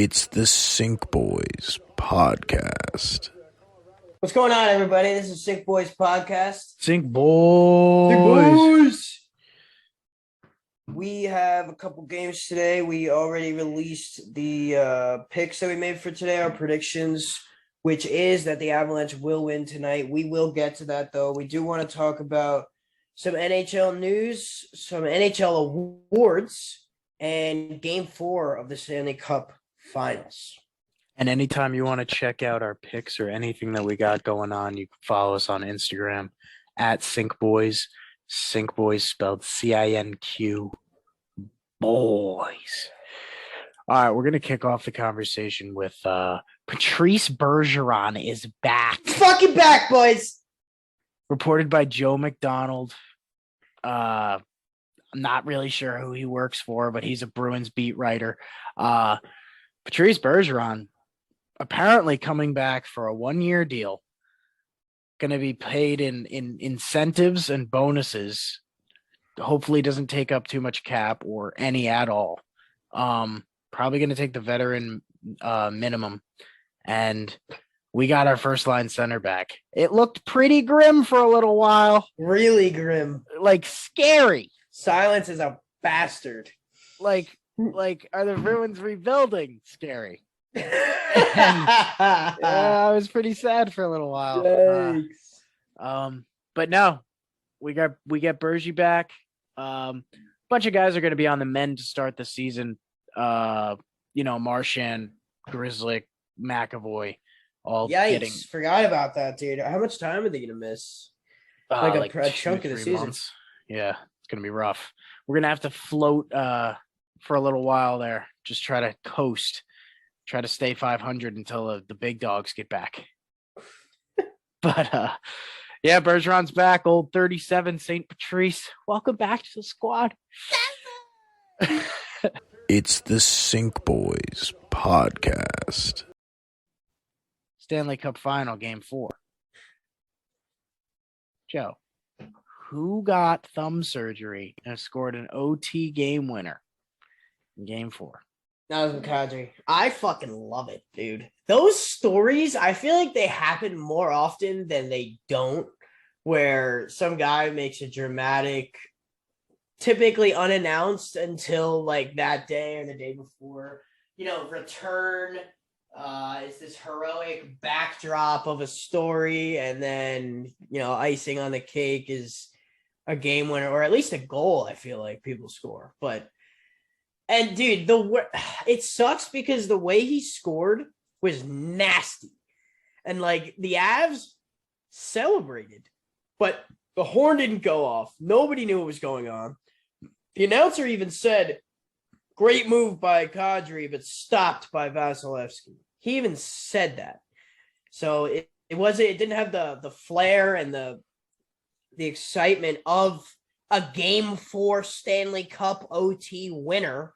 It's the Sync Boys podcast. What's going on, everybody? This is Sick Boys Podcast. Sync Boys. We have a couple games today. We already released the picks that we made for today, our predictions, which is that the Avalanche will win tonight. We will get to that, though. We do want to talk about some NHL news, some NHL awards, and Game 4 of the Stanley Cup Finals. And anytime you want to check out our picks or anything that we got going on, you can follow us on Instagram at SyncBoys. SyncBoys spelled CINQ boys. All right, we're going to kick off the conversation with Patrice Bergeron is back. Fucking back, boys! Reported by Joe McDonald. I'm not really sure who he works for, but he's a Bruins beat writer. Patrice Bergeron apparently coming back for a 1-year deal, going to be paid in incentives and bonuses. Hopefully doesn't take up too much cap or any at all. Probably going to take the veteran minimum. And we got our first line center back. It looked pretty grim for a little while. Really grim. Like scary. Silence is a bastard. Like are the Bruins rebuilding? Scary. I was pretty sad for a little while. But no, we get Bergy back. Bunch of guys are going to be on the mend to start the season. Marchand, Grzelcyk, McAvoy, all forgot about that, dude. How much time are they going to miss? Like a chunk of the season. Months. Yeah, it's going to be rough. We're going to have to float for a little while there. Just try to coast. Try to stay 500 until the big dogs get back. But, Bergeron's back. Old 37 St. Patrice. Welcome back to the squad. It's the Sync Boys podcast. Stanley Cup Final, Game 4. Joe, who got thumb surgery and scored an OT game winner in Game 4? That was Kadri. I fucking love it, dude. Those stories, I feel like they happen more often than they don't, where some guy makes a dramatic, typically unannounced until like that day or the day before, return. It's this heroic backdrop of a story, and then, icing on the cake is a game winner, or at least a goal, I feel like people score. And dude, it sucks because the way he scored was nasty. And like the Avs celebrated, but the horn didn't go off. Nobody knew what was going on. The announcer even said, "Great move by Kadri, but stopped by Vasilevsky." He even said that. So it didn't have the flair and the excitement of a Game 4 Stanley Cup OT winner,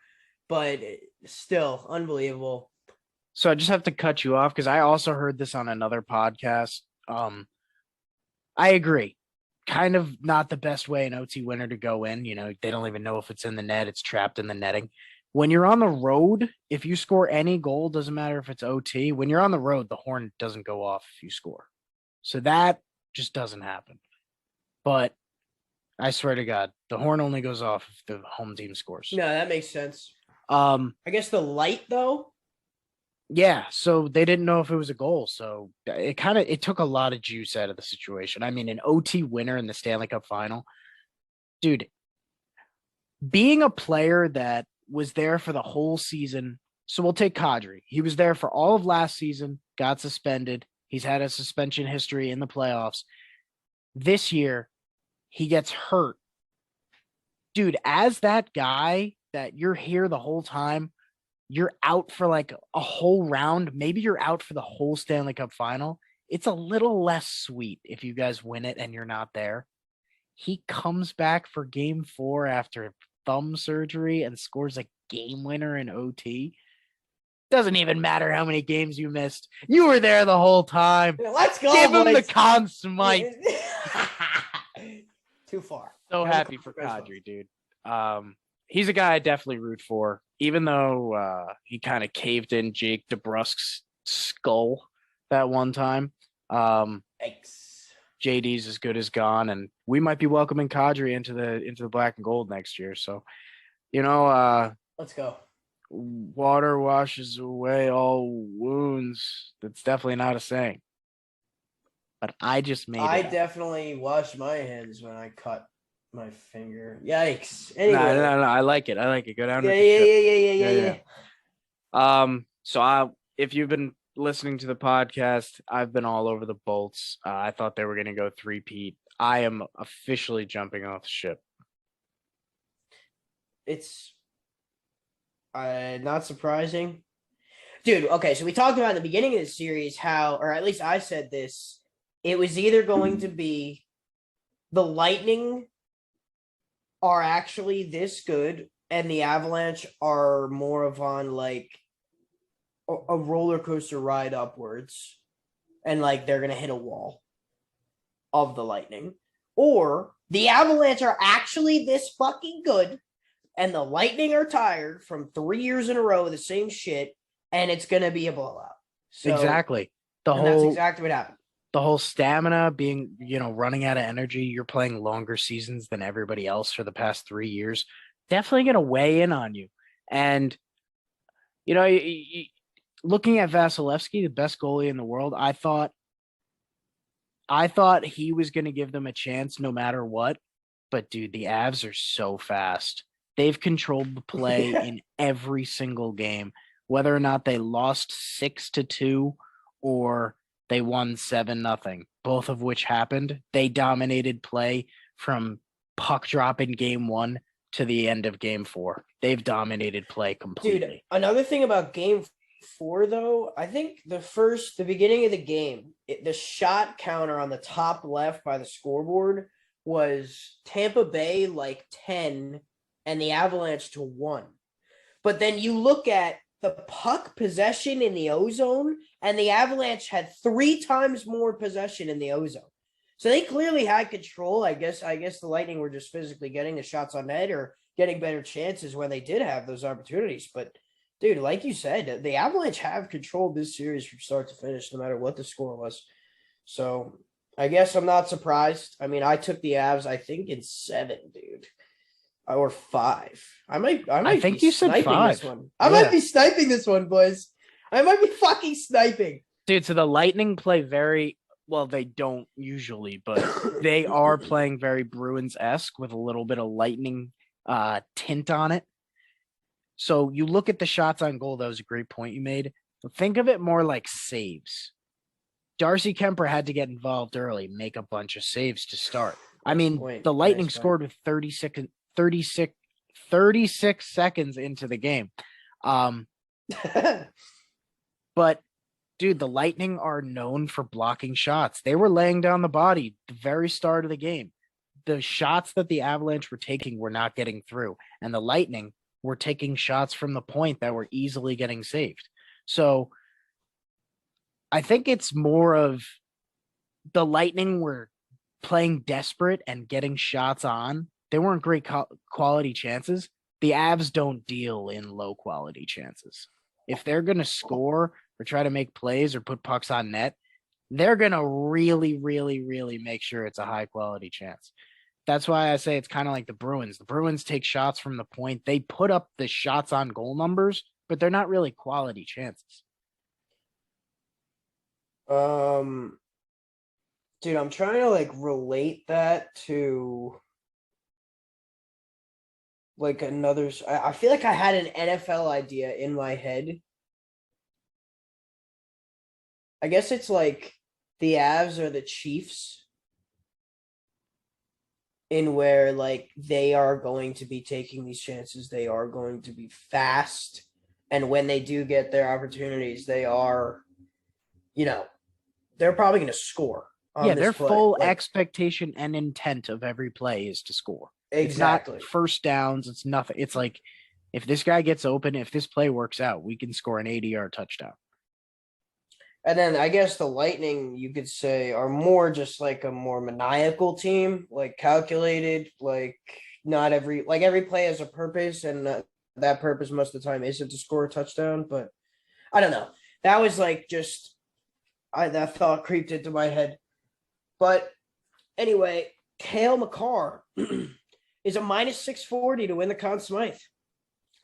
but still unbelievable. So I just have to cut you off because I also heard this on another podcast. I agree. Kind of not the best way an OT winner to go in. They don't even know if it's in the net. It's trapped in the netting. When you're on the road, if you score any goal, doesn't matter if it's OT. When you're on the road, the horn doesn't go off if you score. So that just doesn't happen. But I swear to God, the horn only goes off if the home team scores. No, that makes sense. I guess the light, though. Yeah, so they didn't know if it was a goal. So it took a lot of juice out of the situation. I mean, an OT winner in the Stanley Cup Final, dude, being a player that was there for the whole season. So we'll take Kadri. He was there for all of last season, got suspended. He's had a suspension history in the playoffs. This year, he gets hurt. Dude, as that guy that you're here the whole time, you're out for like a whole round. Maybe you're out for the whole Stanley Cup Final. It's a little less sweet if you guys win it and you're not there. He comes back for Game 4 after thumb surgery and scores a game winner in OT. Doesn't even matter how many games you missed. You were there the whole time. Let's go. Give him the Conn Smythe. Too far. So happy for Kadri, dude. he's a guy I definitely root for, even though he kind of caved in Jake DeBrusque's skull that one time. Thanks. JD's as good as gone, and we might be welcoming Kadri into the black and gold next year. So, Let's go. water washes away all wounds. That's definitely not a saying. But I just made I it up. definitely washed my hands when I cut my finger. Yikes. No, Anyway. no. I like it. Go down Yeah, with yeah, the ship. yeah. So if you've been listening to the podcast, I've been all over the Bolts. I thought they were going to go three-peat. I am officially jumping off the ship. It's not surprising. Dude, okay, so we talked about in the beginning of the series how, or at least I said this, it was either going to be the Lightning are actually this good and the Avalanche are more of on like a roller coaster ride upwards and like they're going to hit a wall of the Lightning, or the Avalanche are actually this fucking good and the Lightning are tired from 3 years in a row of the same shit and it's going to be a blowout. So, exactly. That's exactly what happened. The whole stamina being, running out of energy, you're playing longer seasons than everybody else for the past 3 years, definitely going to weigh in on you. And, looking at Vasilevsky, the best goalie in the world, I thought he was going to give them a chance no matter what. But, dude, the Avs are so fast. They've controlled the play in every single game, whether or not they lost 6-2 or they won 7-0, both of which happened. They dominated play from puck drop in game 1 to the end of game 4. They've dominated play completely. Dude, another thing about game 4, though, I think the beginning of the game, the shot counter on the top left by the scoreboard was Tampa Bay like 10 and the Avalanche to 1. But then you look at the puck possession in the O-zone, and the Avalanche had 3 times more possession in the O-zone. So they clearly had control. I guess the Lightning were just physically getting the shots on net or getting better chances when they did have those opportunities. But, dude, like you said, the Avalanche have controlled this series from start to finish, no matter what the score was. So I guess I'm not surprised. I mean, I took the Avs, I think, in 7, dude. Or 5. I think you said 5. This one. I might be sniping this one, boys. I might be fucking sniping. Dude, so the Lightning play very well, they don't usually, but they are playing very Bruins-esque with a little bit of Lightning tint on it. So you look at the shots on goal, that was a great point you made. Think of it more like saves. Darcy Kemper had to get involved early, make a bunch of saves to start. I mean, the Lightning scored with 36 seconds into the game. But, dude, the Lightning are known for blocking shots. They were laying down the body the very start of the game. The shots that the Avalanche were taking were not getting through, and the Lightning were taking shots from the point that were easily getting saved. So I think it's more of the Lightning were playing desperate and getting shots on. They weren't great quality chances. The Avs don't deal in low quality chances. If they're going to score or try to make plays or put pucks on net, they're going to really, really, really make sure it's a high quality chance. That's why I say it's kind of like the Bruins. The Bruins take shots from the point. They put up the shots on goal numbers, but they're not really quality chances. Dude, I'm trying to like relate that to like another. I feel like I had an NFL idea in my head. I guess it's like the Avs are the Chiefs, in where like they are going to be taking these chances. They are going to be fast, and when they do get their opportunities, they are, they're probably going to score. Yeah, their full expectation and intent of every play is to score. Exactly. It's not first downs. It's nothing. It's like, if this guy gets open, if this play works out, we can score an 80-yard touchdown. And then I guess the Lightning, you could say, are more just like a more maniacal team, like calculated, like not every play has a purpose, and that purpose most of the time isn't to score a touchdown. But I don't know. That was like just that thought creeped into my head. But anyway, Cale McCarr is a minus 640 to win the Conn Smythe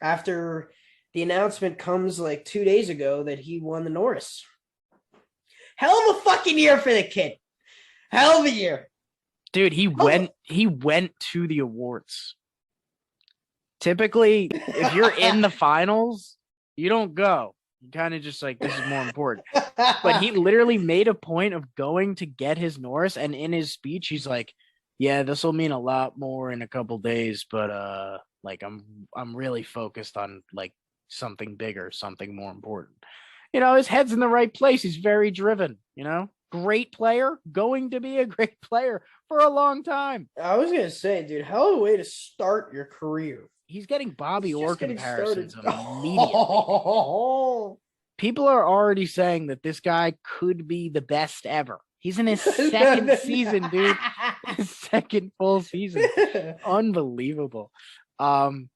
after the announcement comes like 2 days ago that he won the Norris. Hell of a fucking year for the kid. Hell of a year. Dude, he went to the awards. Typically, if you're in the finals, you don't go. You kind of just like, this is more important. But he literally made a point of going to get his Norris, and in his speech, he's like, yeah, this will mean a lot more in a couple days, but like I'm really focused on like something bigger, something more important. You know, his head's in the right place. He's very driven, you know? Great player, going to be a great player for a long time. I was gonna say, dude, hell of a way to start your career. He's getting Bobby Orr comparisons started. immediately. People are already saying that this guy could be the best ever. He's in his second season, dude. His second full season. Unbelievable. So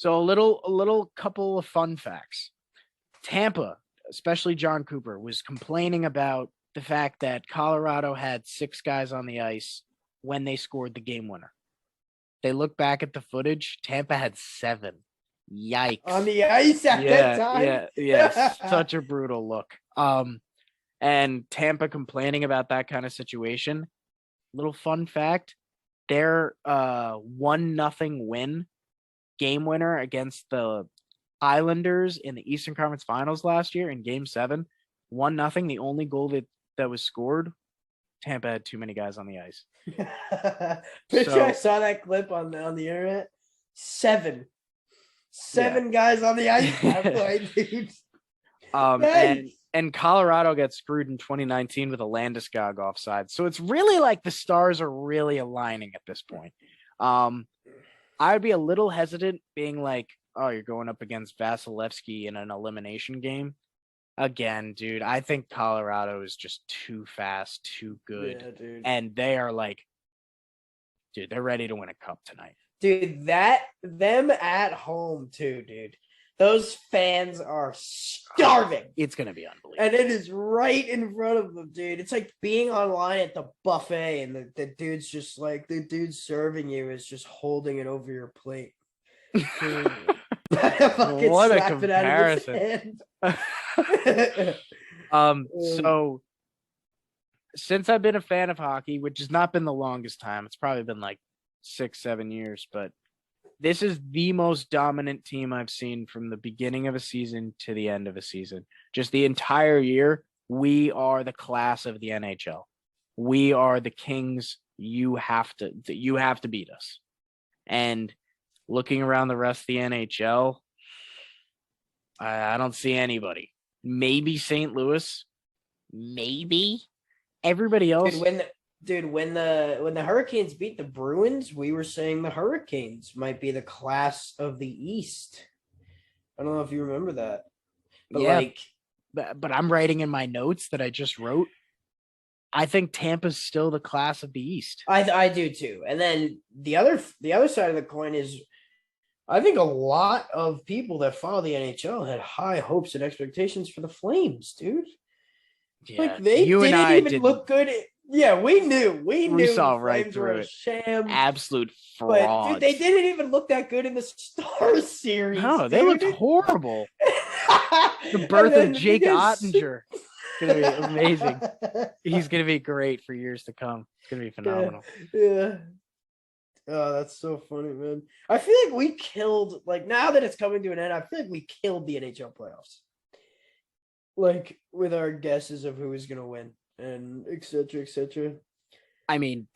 a little couple of fun facts. Tampa, especially John Cooper, was complaining about the fact that Colorado had 6 guys on the ice when they scored the game winner. They look back at the footage. Tampa had 7. Yikes. On the ice at that time? Yeah. Such a brutal look. And Tampa complaining about that kind of situation. Little fun fact, their 1-0 win, game winner against the Islanders in the Eastern Conference Finals last year in Game 7, 1-0, the only goal that was scored, Tampa had too many guys on the ice. I saw that clip on the internet. 7 guys on the ice that play, dude. And Colorado got screwed in 2019 with a Landeskog offside. So it's really like the stars are really aligning at this point. I would be a little hesitant being like, oh, you're going up against Vasilevsky in an elimination game. Again, dude, I think Colorado is just too fast, too good. Yeah, dude. And they are like, dude, they're ready to win a cup tonight. Dude, them at home too, dude. Those fans are starving. It's going to be unbelievable. And it is right in front of them, dude. It's like being online at the buffet and the dude's just like, the dude serving you is just holding it over your plate. What a comparison. So since I've been a fan of hockey, which has not been the longest time, it's probably been like 6-7 years, but this is the most dominant team I've seen from the beginning of a season to the end of a season. Just the entire year, we are the class of the NHL. We are the Kings. You have to beat us. And looking around the rest of the NHL, I don't see anybody. Maybe St. Louis. Maybe. Everybody else. When the Hurricanes beat the Bruins, we were saying the Hurricanes might be the class of the East. I don't know if you remember that. But yeah, but I'm writing in my notes that I just wrote, I think Tampa's still the class of the East. I do too. And then the other side of the coin is, I think a lot of people that follow the NHL had high hopes and expectations for the Flames, dude. Yeah, like they didn't even look good. Yeah, we knew. We saw right through it. Sham. Absolute frauds. But dude, they didn't even look that good in the Stars series. No, they looked horrible. The birth of Jake Ottinger. It's gonna be amazing. He's gonna be great for years to come. It's gonna be phenomenal. Yeah. Oh, that's so funny, man. I feel like we killed, like, now that it's coming to an end, I feel like we killed the NHL playoffs. Like, with our guesses of who is gonna win and et cetera, et cetera. I mean,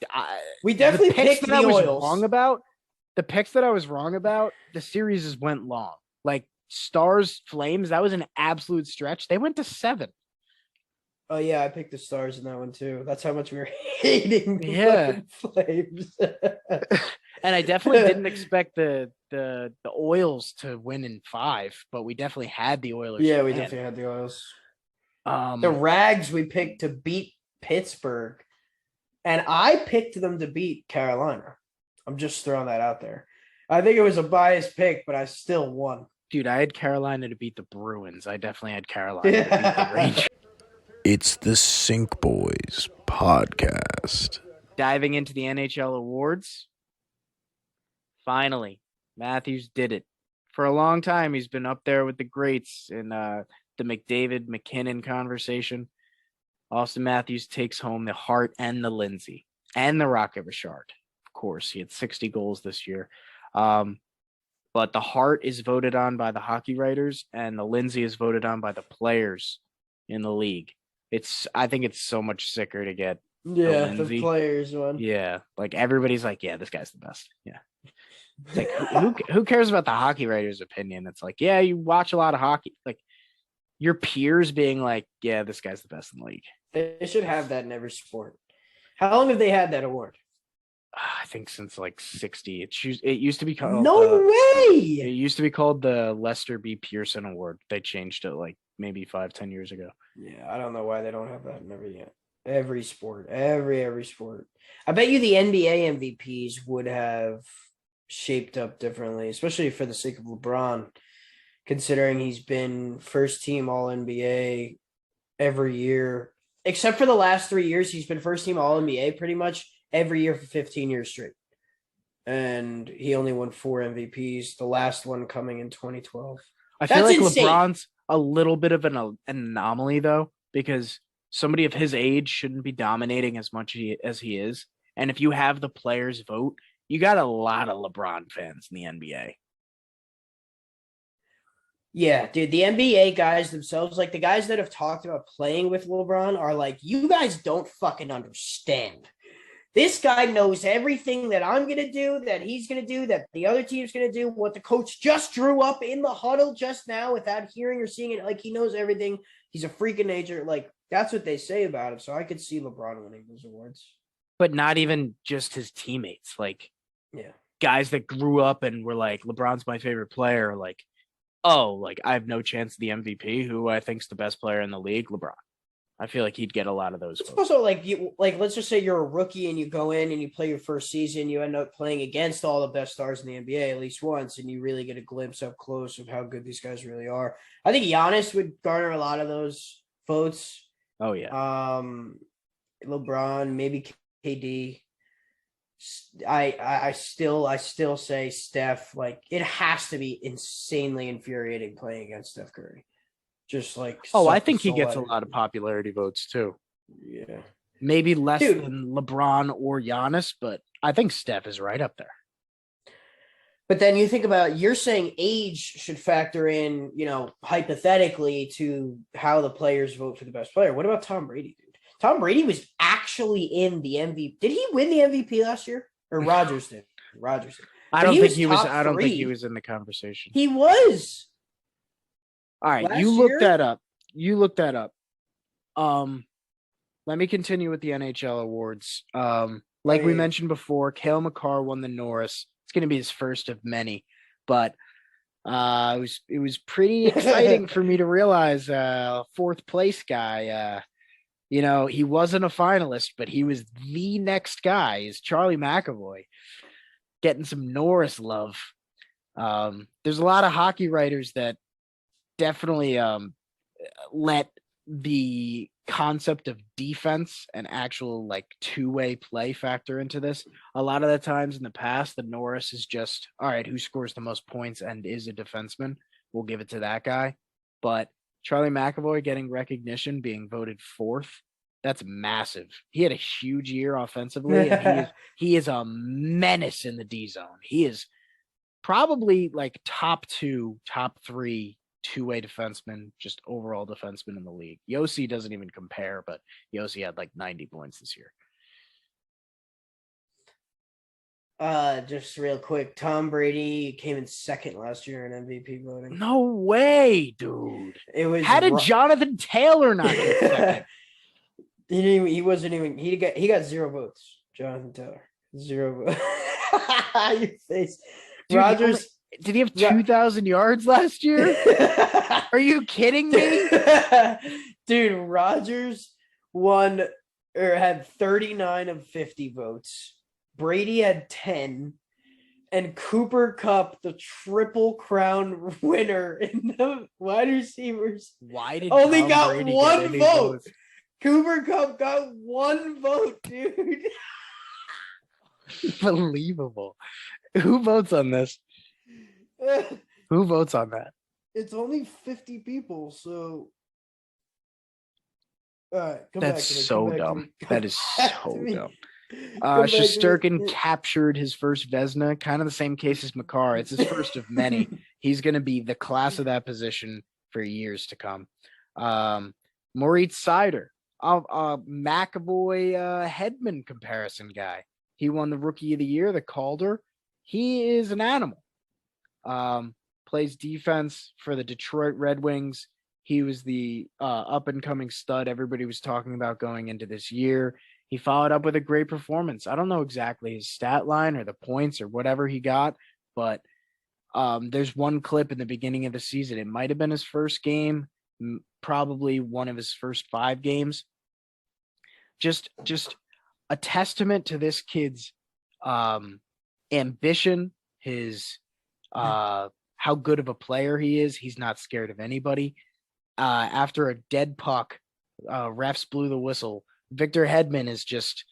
we definitely picked the Oils. The picks that I was wrong about, the series went long. Like Stars, Flames, that was an absolute stretch. They went to 7. Oh yeah, I picked the Stars in that one too. That's how much we were hating the Flames. And I definitely didn't expect the Oils to win in 5, but we definitely had the Oilers. Yeah, we definitely had the Oils. The Rags we picked to beat Pittsburgh, and I picked them to beat Carolina. I'm just throwing that out there. I think it was a biased pick, but I still won. Dude, I had Carolina to beat the Bruins. I definitely had Carolina to beat the Rangers. It's the Sink Boys podcast. Diving into the NHL awards. Finally, Matthews did it. For a long time, he's been up there with the greats in the McDavid-McKinnon conversation. Austin Matthews takes home the Hart and the Lindsay and the Rocket Richard. Of course, he had 60 goals this year. But the Hart is voted on by the hockey writers, and the Lindsay is voted on by the players in the league. I think it's so much sicker to get the players one. Yeah, like everybody's like, yeah, this guy's the best. Yeah. It's like who cares about the hockey writer's opinion? It's like, yeah, you watch a lot of hockey. Like your peers being like, yeah, this guy's the best in the league. They should have that in every sport. How long have they had that award? I think since like 60. It used to be called way. It used to be called the Lester B. Pearson Award. They changed it like maybe 5-10 years ago. Yeah, I don't know why they don't have that in every sport. Every sport. I bet you the NBA MVPs would have shaped up differently, especially for the sake of LeBron, considering he's been first team All NBA every year, except for the last 3 years. He's been first team All NBA pretty much every year for 15 years straight. And he only won 4 MVPs, the last one coming in 2012. I feel like insane. LeBron's a little bit of an anomaly, though, because somebody of his age shouldn't be dominating as much as he is. And if you have the players vote, you got a lot of LeBron fans in the NBA. Yeah, dude, the NBA guys themselves, like the guys that have talked about playing with LeBron are like, you guys don't fucking understand. This guy knows everything that I'm going to do, that he's going to do, that the other team's going to do, what the coach just drew up in the huddle just now without hearing or seeing it. Like, he knows everything. He's a freak of nature. Like, that's what they say about him. So I could see LeBron winning those awards. But not even just his teammates. Like, yeah, guys that grew up and were like, LeBron's my favorite player. Like, oh, like, I have no chance of the MVP. Who I think's the best player in the league? LeBron. I feel like he'd get a lot of those. It's also like let's just say you're a rookie and you go in and you play your first season, you end up playing against all the best stars in the NBA at least once, and you really get a glimpse up close of how good these guys really are. I think Giannis would garner a lot of those votes. Oh yeah. LeBron, maybe KD. I still say Steph. Like, it has to be insanely infuriating playing against Steph Curry. Just like, I think he gets a lot of popularity votes too. Yeah, maybe less than LeBron or Giannis, but I think Steph is right up there. But then you think about, you're saying age should factor in, hypothetically, to how the players vote for the best player. What about Tom Brady, dude? Tom Brady was actually in the MVP. Did he win the MVP last year? Or Rodgers did? Rodgers did. I don't think he was. I don't think he was in the conversation. He was. All right, you look that up. Let me continue with the NHL awards. Like we mentioned before, Cale Makar won the Norris. It's going to be his first of many, but it was pretty exciting for me to realize fourth place guy. He wasn't a finalist, but he was the next guy. Is Charlie McAvoy getting some Norris love? There's a lot of hockey writers that definitely let the concept of defense and actual like two-way play factor into this. A lot of the times in the past, the Norris is just, all right, who scores the most points and is a defenseman? We'll give it to that guy. But Charlie McAvoy getting recognition, being voted fourth, that's massive. He had a huge year offensively, and he is a menace in the D zone. He is probably like top 2, top 3 two-way defenseman, just overall defenseman in the league. Yossi doesn't even compare, but Yossi had like 90 points this year. Just real quick, Tom Brady came in second last year in MVP voting. No way, dude. It was. How did Jonathan Taylor not get second? He got 0 votes. Jonathan Taylor, 0 votes. Your face. Dude, Rodgers. Did he have 2,000 yards last year? Are you kidding me? Dude, Rodgers won or had 39 of 50 votes. Brady had 10, and Cooper Cup, the Triple Crown winner in the wide receivers, Why did only Tom got Brady one get any vote. votes? Cooper Cup got one vote, dude. Unbelievable. Who votes on this? Who votes on that? It's only 50 people, so. All right, That's so dumb. That is so dumb. Shesterkin captured his first Vesna, kind of the same case as McCarr. It's his first of many. He's going to be the class of that position for years to come. Moritz Sider, McAvoy Hedman comparison guy. He won the Rookie of the Year, the Calder. He is an animal. Plays defense for the Detroit Red Wings. He was the up-and-coming stud everybody was talking about going into this year. He followed up with a great performance. I don't know exactly his stat line or the points or whatever he got, but there's one clip in the beginning of the season. It might have been his first game, probably one of his first 5 games. Just a testament to this kid's ambition, his how good of a player he is. He's not scared of anybody. After a dead puck, refs blew the whistle. Victor Hedman is just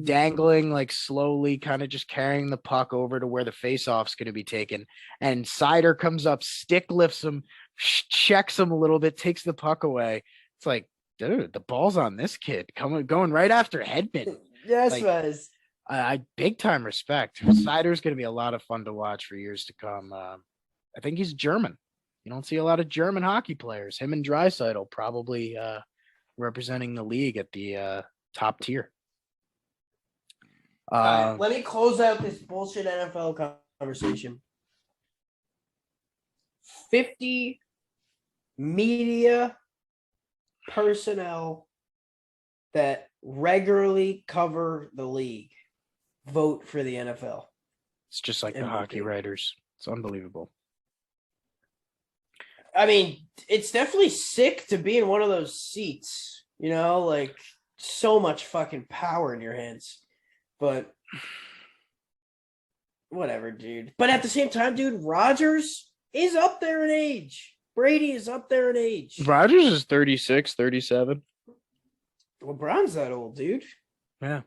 dangling, like slowly, kind of just carrying the puck over to where the faceoff's going to be taken. And Sider comes up, stick lifts him, checks him a little bit, takes the puck away. It's like, dude, the ball's on this kid, going right after Hedman. Yes, like, was. I big time respect. Sider's going to be a lot of fun to watch for years to come. I think he's German. You don't see a lot of German hockey players. Him and Draisaitl probably representing the league at the top tier. All right, let me close out this bullshit NFL conversation. 50 media personnel that regularly cover the league vote for the NFL. It's just like the hockey writers. It's unbelievable. I mean, it's definitely sick to be in one of those seats, you know, like so much fucking power in your hands. But whatever, dude. But at the same time, dude, Rodgers is up there in age. Brady is up there in age. Rodgers is 36, 37. LeBron's that old, dude. Yeah.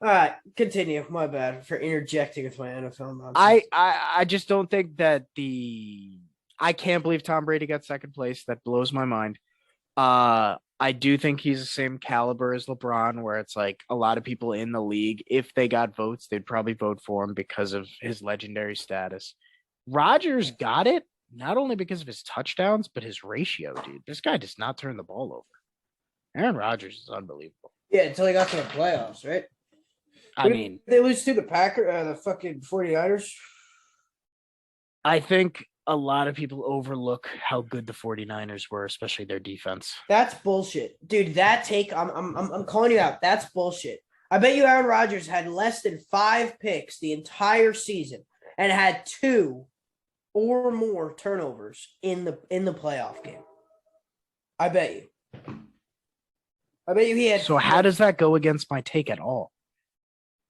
All right, continue. My bad for interjecting with my NFL nonsense. I just don't think that I can't believe Tom Brady got second place. That blows my mind. I do think he's the same caliber as LeBron, where it's like a lot of people in the league, if they got votes, they'd probably vote for him because of his legendary status. Rodgers got it, not only because of his touchdowns, but his ratio, dude. This guy does not turn the ball over. Aaron Rodgers is unbelievable. Yeah, until he got to the playoffs, right? I mean, they lose to the the fucking 49ers. I think a lot of people overlook how good the 49ers were, especially their defense. That's bullshit. Dude, that take, I'm calling you out. That's bullshit. I bet you Aaron Rodgers had less than 5 picks the entire season and had 2 or more turnovers in the playoff game. I bet you he had. So how does that go against my take at all?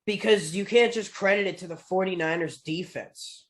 Because you can't just credit it to the 49ers defense.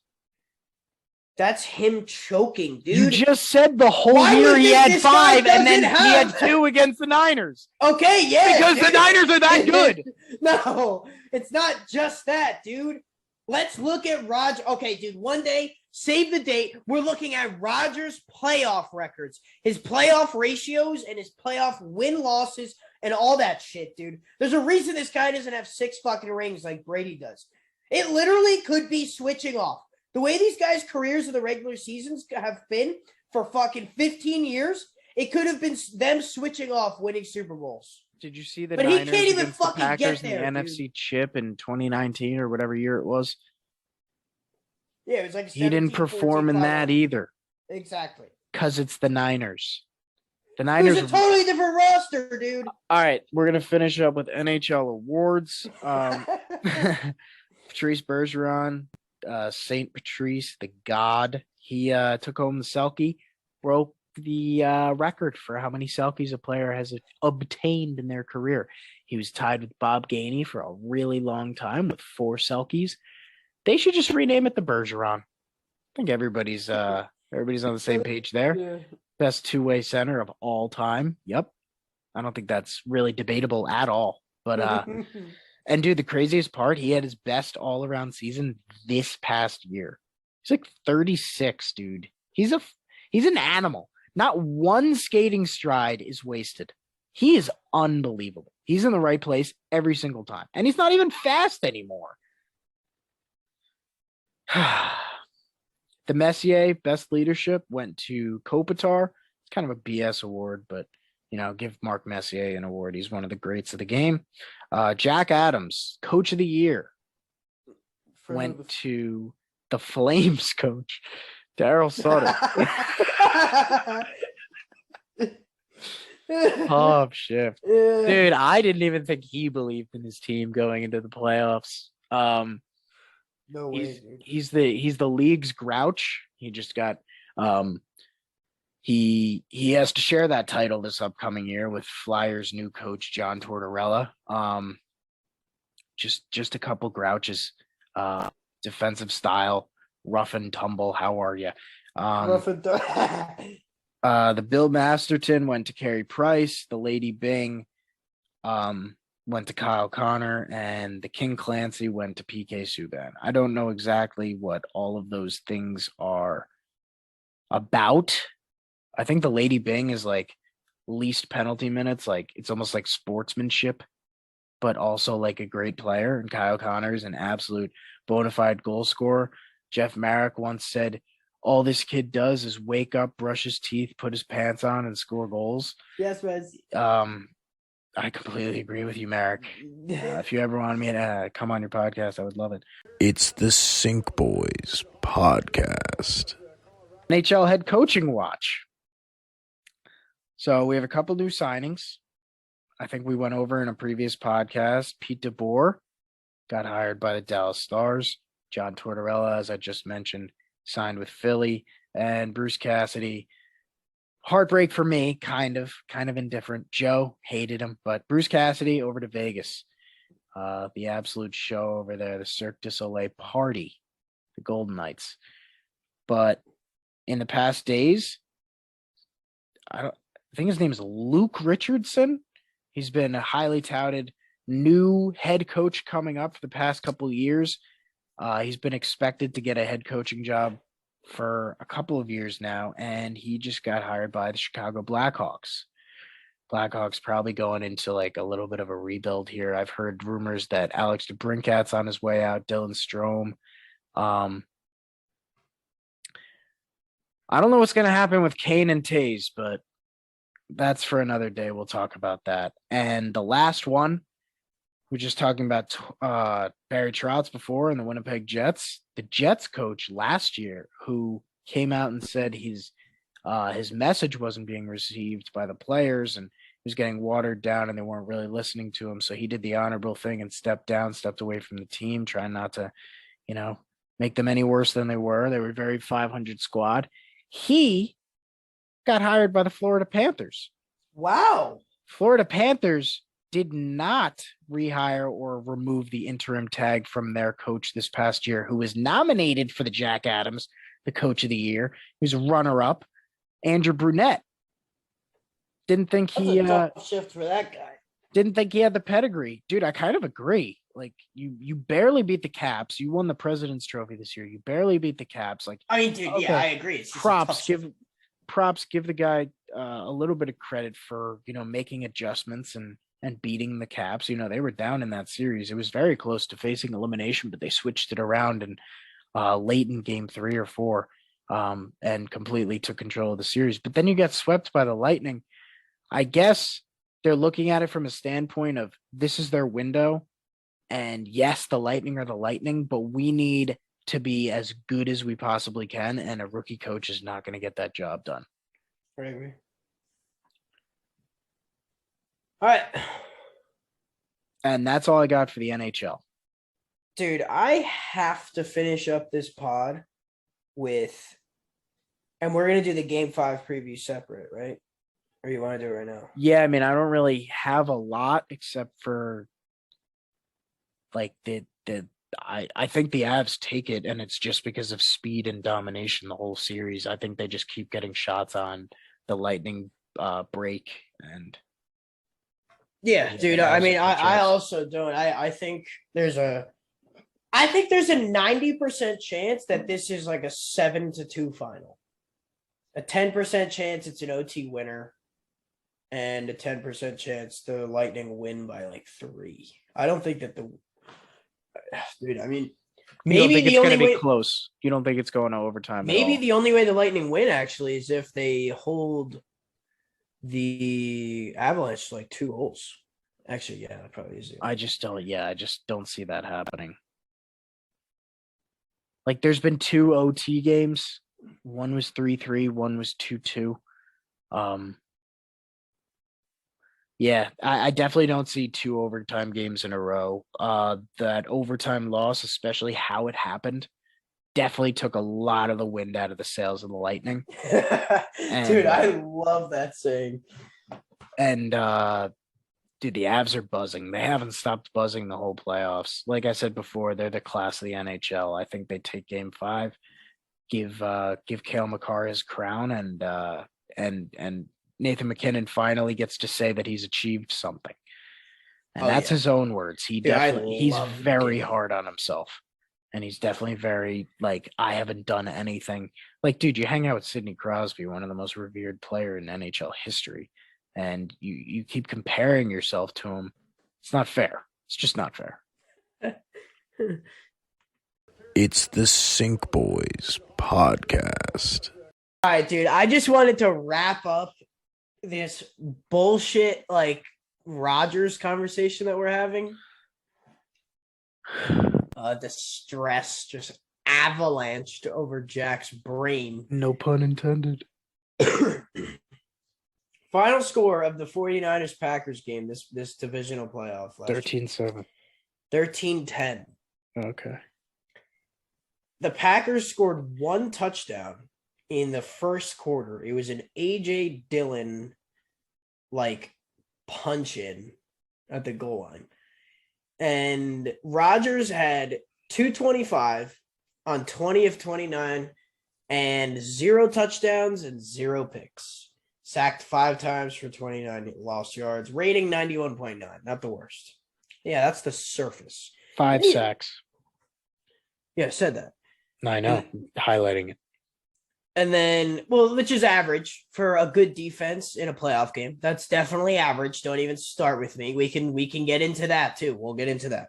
That's him choking, dude. You just said the whole year he had 5 and then he had 2 against the Niners. Okay, yeah. Because the Niners are that good. No, it's not just that, dude. Let's look at Rodgers. Okay, dude, one day, save the date. We're looking at Rodgers' playoff records, his playoff ratios, and his playoff win-losses and all that shit, dude. There's a reason this guy doesn't have 6 fucking rings like Brady does. It literally could be switching off. The way these guys' careers in the regular seasons have been for fucking 15 years, it could have been them switching off winning Super Bowls. Did you see the but Niners he can't even against the fucking Packers get there, in the NFC chip in 2019 or whatever year it was? Yeah, it was like he didn't perform in that either. Exactly. Because it's the Niners. The Niners. It was a totally different roster, dude. All right, we're gonna finish up with NHL awards. Patrice Bergeron, Saint Patrice, the God. He took home the Selkie. Bro, the record for how many Selkies a player has obtained in their career. He was tied with Bob Gainey for a really long time with 4 Selkies. They should just rename it the Bergeron. I think everybody's on the same page there. Yeah. Best two-way center of all time. Yep. I don't think that's really debatable at all. But and dude, the craziest part, he had his best all-around season this past year. He's like 36, dude. He's an animal. Not one skating stride is wasted. He is unbelievable. He's in the right place every single time. And he's not even fast anymore. The Messier Best Leadership went to Kopitar. It's kind of a BS award, but give Mark Messier an award. He's one of the greats of the game. Jack Adams, Coach of the Year, went to the Flames coach, Daryl Sutter. Oh, shit. Dude, I didn't even think he believed in his team going into the playoffs. No way, dude. He's the league's grouch. He just got he has to share that title this upcoming year with Flyers new coach John Tortorella. Just a couple grouches. Defensive style, rough and tumble. How are you? The Bill Masterton went to Carey Price. The Lady Bing went to Kyle Connor, and the King Clancy went to PK Subban. I don't know exactly what all of those things are about. I think the Lady Bing is like least penalty minutes. Like it's almost like sportsmanship, but also like a great player. And Kyle Connor is an absolute bona fide goal scorer. Jeff Marek once said, all this kid does is wake up, brush his teeth, put his pants on, and score goals. Yes, man. I completely agree with you, Marek. If you ever wanted me to come on your podcast, I would love it. It's the Sink Boys podcast. NHL head coaching watch. So we have a couple new signings. I think we went over in a previous podcast. Pete DeBoer got hired by the Dallas Stars. John Tortorella, as I just mentioned, signed with Philly. And Bruce Cassidy, heartbreak for me, kind of indifferent. Joe hated him, but Bruce Cassidy over to Vegas. The absolute show over there, the Cirque du Soleil party, the Golden Knights. But in the past days, I think his name is Luke Richardson. He's been a highly touted new head coach coming up for the past couple of years. He's been expected to get a head coaching job for a couple of years now, and he just got hired by the Chicago Blackhawks. Blackhawks probably going into like a little bit of a rebuild here. I've heard rumors that Alex DeBrincat's on his way out, Dylan Strome. I don't know what's going to happen with Kane and Taze, but that's for another day. We'll talk about that. And the last one, we're just talking about Barry Trotz before and the Winnipeg Jets. The Jets coach last year who came out and said his message wasn't being received by the players and he was getting watered down and they weren't really listening to him. So he did the honorable thing and stepped away from the team, trying not to, make them any worse than they were. They were a very 500 squad. He got hired by the Florida Panthers. Wow. Florida Panthers did not rehire or remove the interim tag from their coach this past year, who was nominated for the Jack Adams, the coach of the year. He was a runner-up, Andrew Brunette. Didn't think he That's a tough shift for that guy. Didn't think he had the pedigree. Dude, I kind of agree. Like you barely beat the Caps. You won the President's Trophy this year. You barely beat the Caps. Like, I mean, dude, okay, yeah, I agree. It's just give the guy a little bit of credit for making adjustments and beating the Caps. They were down in that series. It was very close to facing elimination, but they switched it around and late in game 3 or 4 and completely took control of the series. But then you got swept by the Lightning. I guess they're looking at it from a standpoint of this is their window. And yes, the Lightning are the Lightning, but we need to be as good as we possibly can. And a rookie coach is not going to get that job done. I agree. All right. And that's all I got for the NHL. Dude, I have to finish up this pod with And we're gonna do the Game 5 preview separate, right? Or you want to do it right now? Yeah, I mean, I don't really have a lot except for like I think the Avs take it, and it's just because of speed and domination the whole series. I think they just keep getting shots on the Lightning break, and Yeah, dude. the I Avs mean, will catch I us. also don't. I think there's a 90% chance that this is like a 7-2 final. A 10% chance it's an OT winner, and a 10% chance the Lightning win by like 3. I don't think that dude. I mean, You don't maybe think the it's going only to be way. close? You don't think it's going to overtime at Maybe all? the only way the Lightning win actually is if they hold the Avalanche to like 2 goals. Actually, yeah, that probably is. I just don't. Yeah, I just don't see that happening. Like, there's been 2 OT games. One was 3-3. One was 2-2. Yeah, I definitely don't see 2 overtime games in a row. That overtime loss, especially how it happened, definitely took a lot of the wind out of the sails of the Lightning. Dude, I love that saying. And dude, the Avs are buzzing. They haven't stopped buzzing the whole playoffs. Like I said before, they're the class of the NHL. I think they take Game 5, give Cale Makar his crown, and Nathan McKinnon finally gets to say that he's achieved something. And that's his own words. He's very hard on himself. And he's definitely very like, I haven't done anything. Like, dude, you hang out with Sidney Crosby, one of the most revered player in NHL history, and you keep comparing yourself to him. It's not fair. It's just not fair. It's the Sink Boys podcast. All right, dude. I just wanted to wrap up this bullshit like Rogers conversation that we're having. The stress just avalanched over Jack's brain. No pun intended. Final score of the 49ers Packers game, this divisional playoff. 13-7. 13-10. Okay. The Packers scored 1 touchdown in the first quarter. It was an A.J. Dillon like punch in at the goal line. And Rodgers had 225 on 20 of 29 and 0 touchdowns and 0 picks. Sacked 5 times for 29 lost yards. Rating 91.9. Not the worst. Yeah, that's the surface. 5 sacks. Yeah, I said that. I know. Highlighting it. And then, well, which is average for a good defense in a playoff game. That's definitely average. Don't even start with me. We can get into that too. We'll get into that.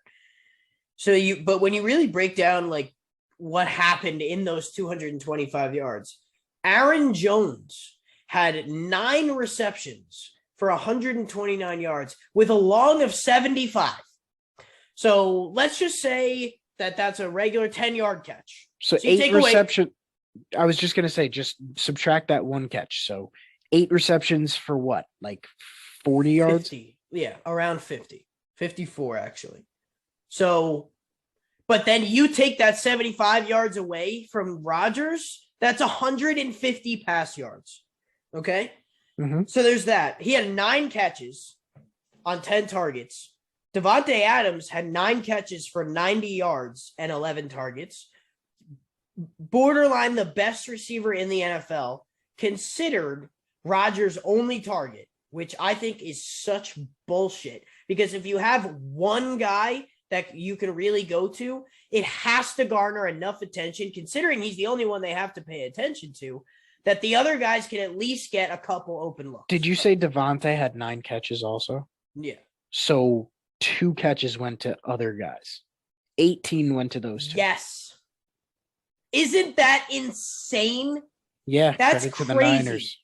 But when you really break down like what happened in those 225 yards, Aaron Jones had 9 receptions for 129 yards with a long of 75. So let's just say that that's a regular 10-yard catch. So 8 receptions. I was just going to say, just subtract that 1 catch. So 8 receptions for what? Like 40 yards? 50. Yeah, around 50. 54, actually. So, but then you take that 75 yards away from Rodgers, that's 150 pass yards. Okay? Mm-hmm. So there's that. He had 9 catches on 10 targets. Devontae Adams had 9 catches for 90 yards and 11 targets. Borderline the best receiver in the NFL, considered Rodgers' only target, which I think is such bullshit. Because if you have one guy that you can really go to, it has to garner enough attention, considering he's the only one they have to pay attention to, that the other guys can at least get a couple open looks. Did you say Devontae had 9 catches also? Yeah. So 2 catches went to other guys. 18 went to those 2. Yes. Isn't that insane? Yeah, that's credit to crazy. The Niners.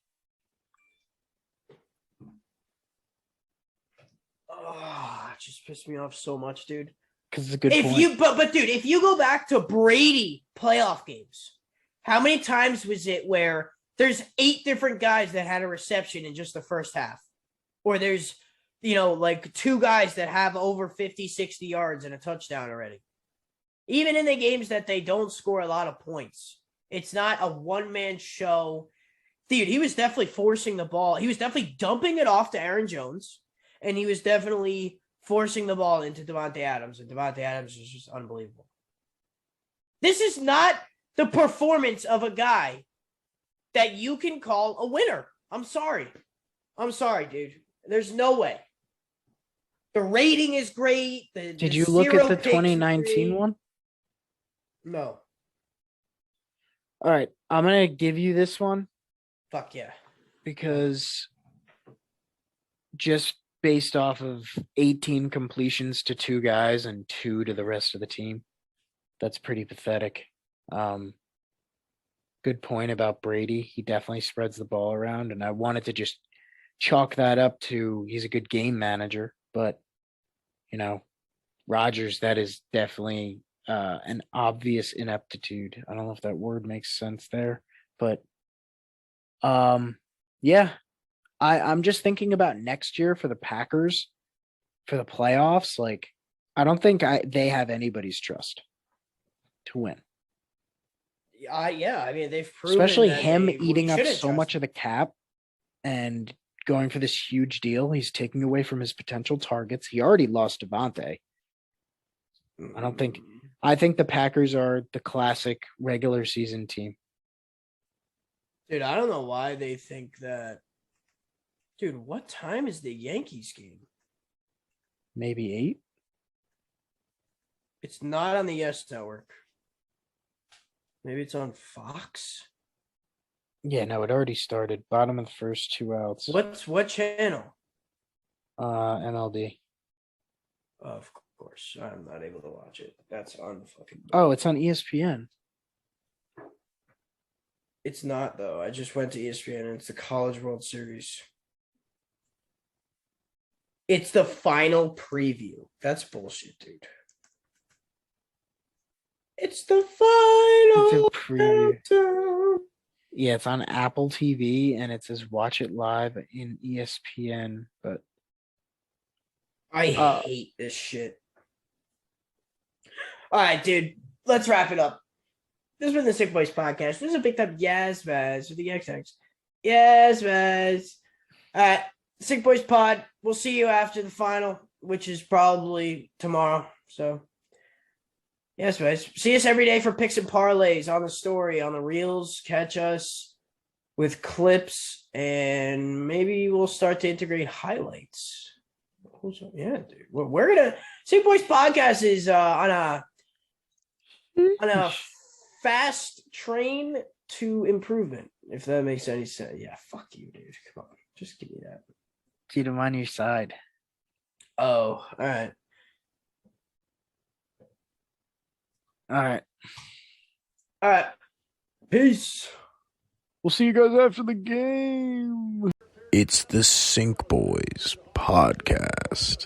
Oh, it just pissed me off so much, dude. Because it's a good point. But dude, if you go back to Brady playoff games, how many times was it where there's 8 different guys that had a reception in just the first half? Or there's, like 2 guys that have over 50, 60 yards and a touchdown already. Even in the games that they don't score a lot of points, It's not a one-man show. Dude, he was definitely forcing the ball. He was definitely dumping it off to Aaron Jones, and he was definitely forcing the ball into Devontae Adams, and Devontae Adams was just unbelievable. This is not the performance of a guy that you can call a winner. I'm sorry, dude. There's no way. The rating is great. Did you look at the 2019 one? No. All right, I'm gonna give you this one. Fuck yeah. Because just based off of 18 completions to 2 guys and 2 to the rest of the team, that's pretty pathetic. Good point about Brady. He definitely spreads the ball around, and I wanted to just chalk that up to he's a good game manager, but Rodgers, that is definitely an obvious ineptitude. I don't know if that word makes sense there, but yeah, I'm just thinking about next year for the Packers for the playoffs. Like, I don't think they have anybody's trust to win. Yeah, I mean, they've proven especially that him eating up so trust much of the cap and going for this huge deal. He's taking away from his potential targets. He already lost Devontae. I think the Packers are the classic regular season team. Dude, I don't know why they think that. Dude, what time is the Yankees game? Maybe 8? It's not on the Yes Network. Maybe it's on Fox? Yeah, no, it already started. Bottom of the first 2 outs. What channel? MLB. Of course. I'm not able to watch it. That's unfucking. Oh, it's on ESPN. It's not, though. I just went to ESPN and it's the College World Series. It's the final preview. That's bullshit, dude. It's the final preview. Yeah, it's on Apple TV and it says watch it live in ESPN, but I hate this shit. All right, dude. Let's wrap it up. This has been the Sick Boys Podcast. This is a big time Yes Vaz with the XX. Yes Vaz. All right. Sick Boys Pod. We'll see you after the final, which is probably tomorrow. So, yes, guys. See us every day for picks and parlays on the story, on the reels. Catch us with clips, and maybe we'll start to integrate highlights. Yeah, dude. We're gonna. Sick Boys Podcast is on a fast train to improvement. If that makes any sense. Yeah, fuck you, dude. Come on, just give me that. Get him on your side. Oh, all right. All right. Peace. We'll see you guys after the game. It's the Sync Boys Podcast.